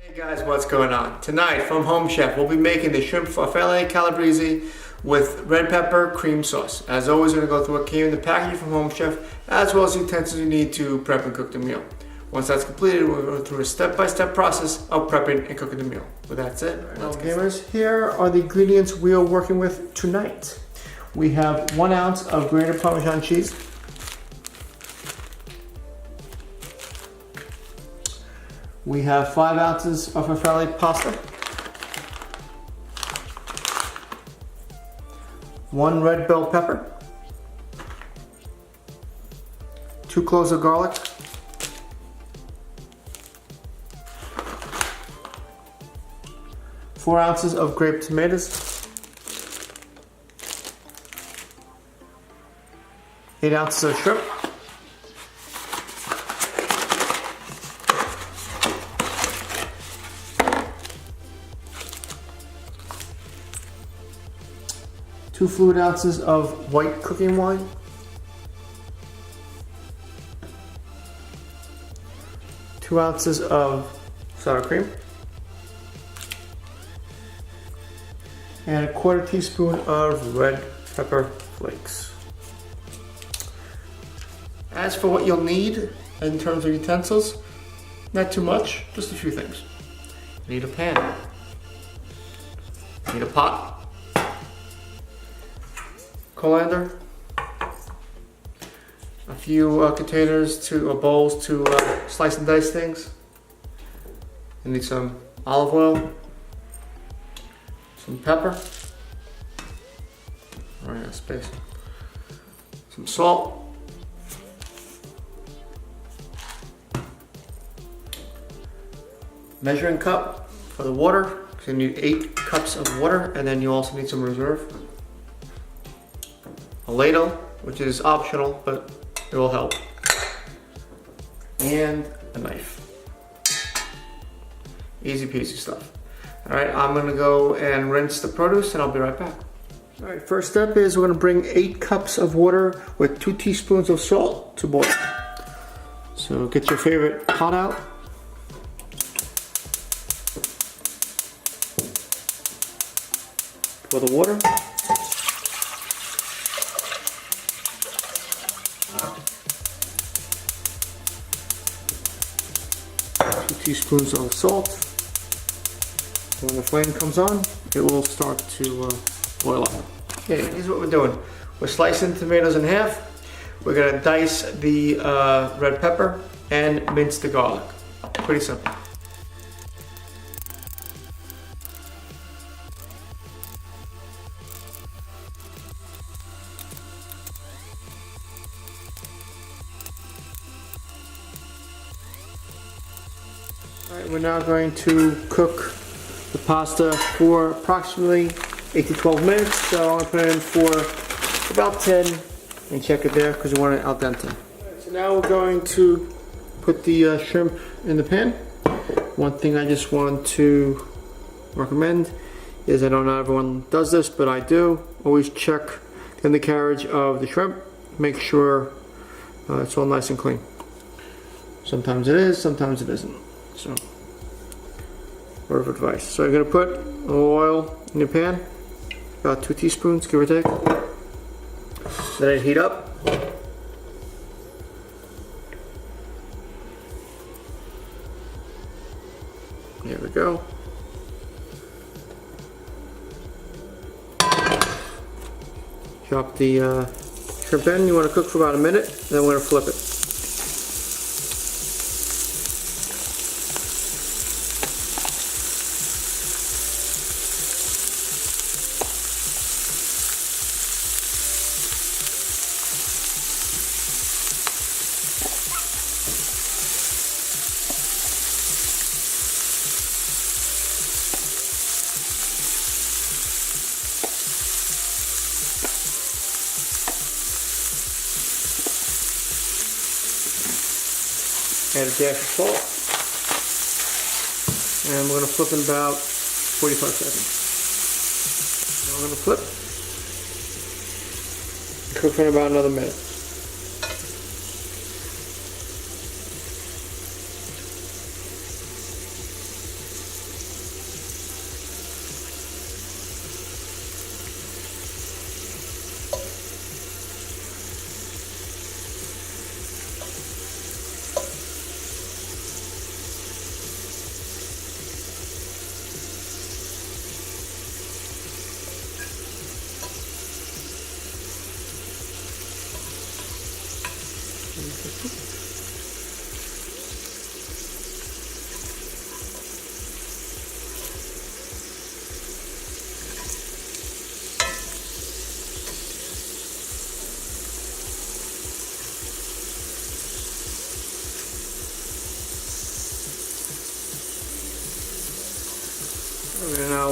Hey guys, what's going on? Tonight from Home Chef, we'll be making the Shrimp Farfalle Calabrese with red pepper cream sauce. As always, we're going to go through what came in the packaging from Home Chef, as well as the utensils you need to prep and cook the meal. Once that's completed, we'll go through a step-by-step process of prepping and cooking the meal. But that's it. Well, gamers, here are the ingredients we are working with tonight. We have 1 ounce of grated Parmesan cheese. We have 5 ounces of farfalle pasta, 1 red bell pepper, 2 cloves of garlic, 4 ounces of grape tomatoes, 8 ounces of shrimp, 2 fluid ounces of white cooking wine, 2 ounces of sour cream, and 1/4 teaspoon of red pepper flakes. As for what you'll need in terms of utensils, not too much, just a few things. You need a pan, you need a pot, colander, a few containers or bowls to slice and dice things. You need some olive oil, some pepper, running out of space, some salt, measuring cup for the water, so you need 8 cups of water, and then you also need some reserve. A ladle, which is optional, but it will help. And a knife. Easy peasy stuff. All right, I'm gonna go and rinse the produce and I'll be right back. All right, first step is we're gonna bring 8 cups of water with 2 teaspoons of salt to boil. So get your favorite pot out. Pour the water. 2 teaspoons of salt. When the flame comes on, it will start to boil up. Okay, here's what we're doing. We're slicing tomatoes in half. We're gonna dice the red pepper and mince the garlic. Pretty simple. Alright, we're now going to cook the pasta for approximately 8 to 12 minutes. So I'm going to put it in for about 10 and check it there because we want it al dente. Right, so now we're going to put the shrimp in the pan. One thing I just want to recommend is, I know not everyone does this, but I do. Always check the undercarriage of the shrimp. Make sure it's all nice and clean. Sometimes it is, sometimes it isn't. So, word of advice. So you're going to put a little oil in your pan, about 2 teaspoons, give or take. Let it heat up. There we go. Drop the shrimp in. You want to cook for about a minute, then we're going to flip it. Add a dash of salt, and we're going to flip in about 45 seconds. Now we're going to flip, cook for about another minute.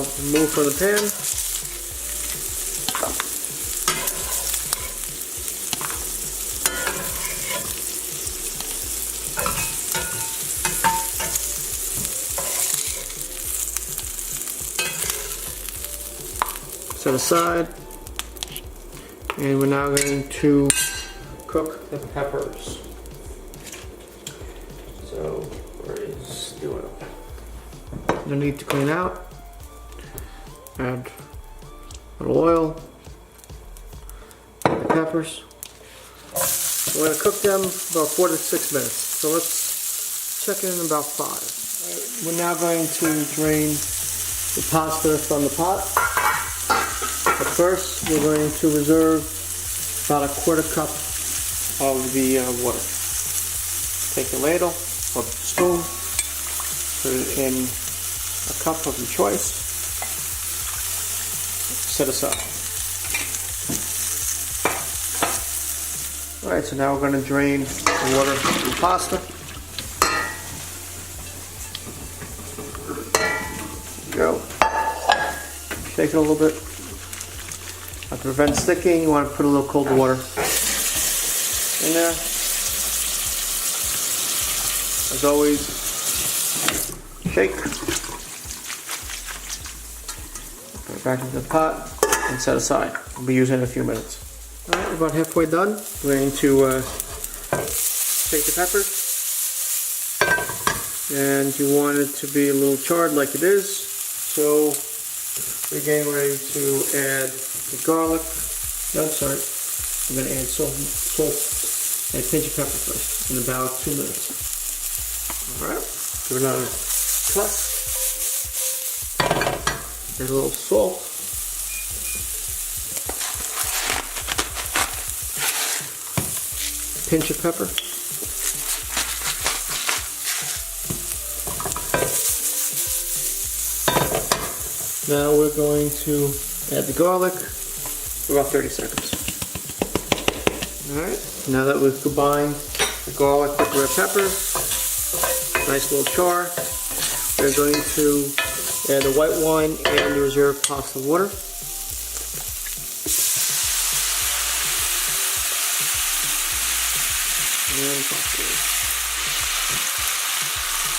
Now remove from the pan. Set aside. And we're now going to cook the peppers. So, where is the oil? No need to clean out. Add a little oil. Add the peppers. We're going to cook them about 4 to 6 minutes. So let's check in about 5. Right, we're now going to drain the pasta from the pot. But first, we're going to reserve about a 1/4 cup of the water. Take a ladle or spoon, put it in a cup of your choice, set aside. Alright, so now we're going to drain the water from the pasta. There you go. Shake it a little bit. To prevent sticking, you want to put a little cold water in there. As always, shake. Put it back into the pot and set aside. We'll be using it in a few minutes. Alright, we're about halfway done. We're going to take the peppers. And you want it to be a little charred like it is. So we're getting ready to add the garlic. No, sorry. I'm going to add salt and a pinch of pepper first in about 2 minutes. Alright, give it another plus. Add a little salt. Pinch of pepper. Now we're going to add the garlic for about 30 seconds. Alright, now that we've combined the garlic with the red pepper, nice little char, we're going to add the white wine and the reserved pasta water. And pasta water.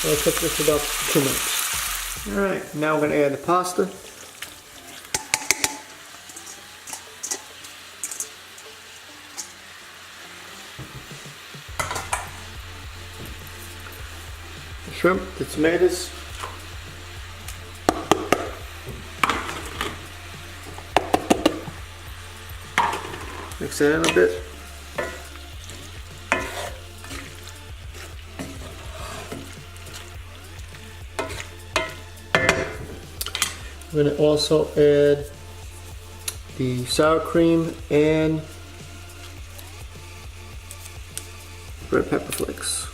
I'll cook this for about 2 minutes. Alright, now we're going to add the pasta. The shrimp, the tomatoes. Mix it in a bit. I'm going to also add the sour cream and red pepper flakes.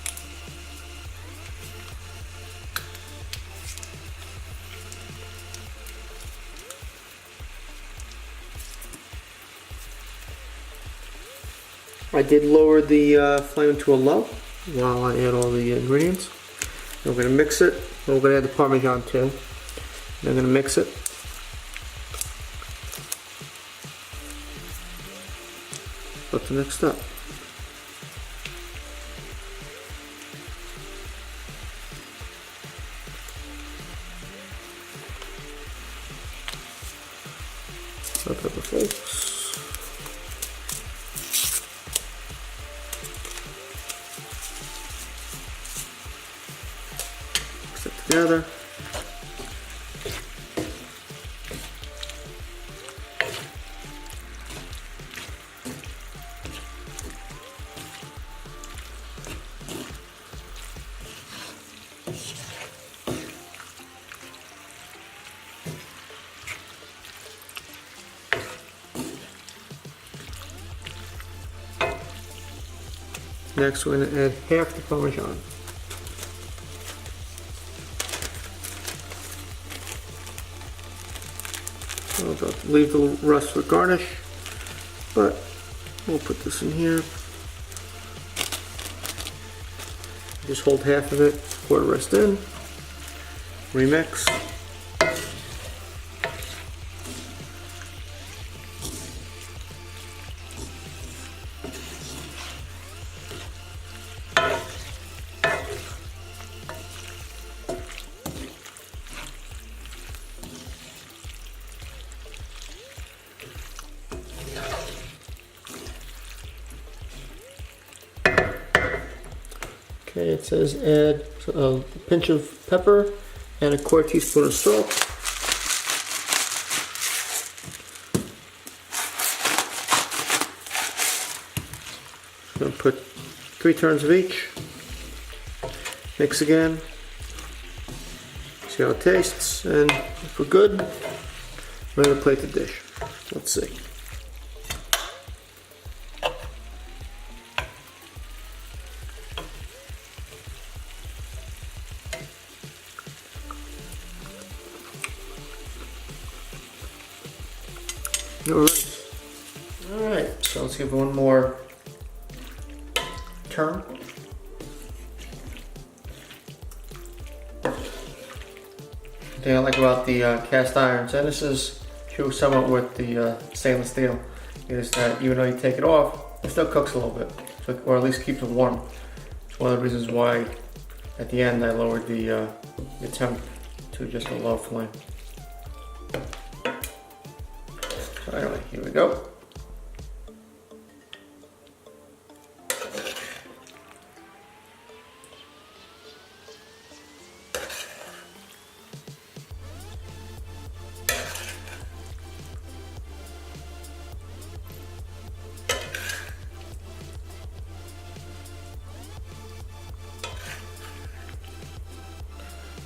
I did lower the flame to a low while I add all the ingredients. We're going to mix it. We're going to add the Parmesan too. I'm going to mix it. What's the next step? Red pepper flakes. Mix it together. Next, we're going to add half the Parmesan. I'll leave the rest for garnish, but we'll put this in here. Just hold half of it, pour the rest in, remix. Okay, it says add a pinch of pepper and a quarter teaspoon of salt. I'm going to put 3 turns of each. Mix again. See how it tastes, and if we're good, we're going to plate the dish. Let's see. Alright, so let's give one more turn. The thing I like about the cast irons, and this is true somewhat with the stainless steel, is that even though you take it off, it still cooks a little bit, so, or at least keeps it warm. It's one of the reasons why at the end I lowered the temp to just a low flame. So anyway, here we go.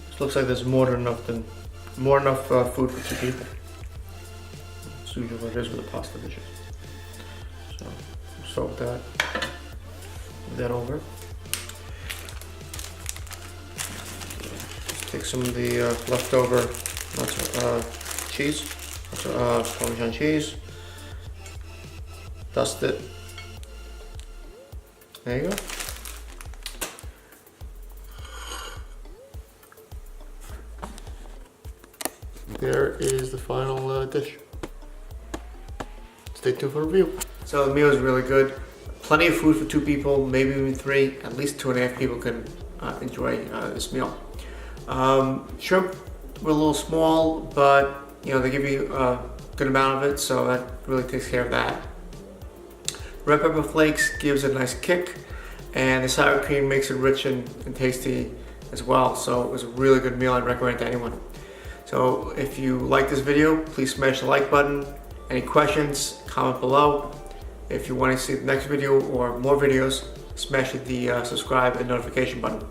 This looks like there's more than enough food for 2 people. It's usually what it is with the pasta dishes. So we'll start with that. Move that over. Take some of the leftover cheese, Parmesan cheese. Dust it. There you go. There is the final dish. Stay tuned for a review. So the meal is really good. Plenty of food for 2 people, maybe even 3. At least 2.5 people can enjoy this meal. Shrimp were a little small, but you know they give you a good amount of it, so that really takes care of that. Red pepper flakes gives it a nice kick, and the sour cream makes it rich and tasty as well. So it was a really good meal. I'd recommend it to anyone. So if you like this video, please smash the like button. Any questions, comment below. If you want to see the next video or more videos, smash the subscribe and notification button.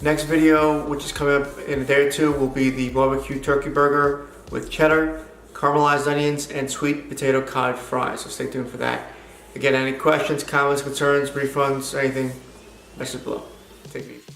Next video, which is coming up in a day or 2, will be the barbecue turkey burger with cheddar, caramelized onions, and sweet potato cod fries. So stay tuned for that. Again, any questions, comments, concerns, refunds, anything, message below. Take it easy.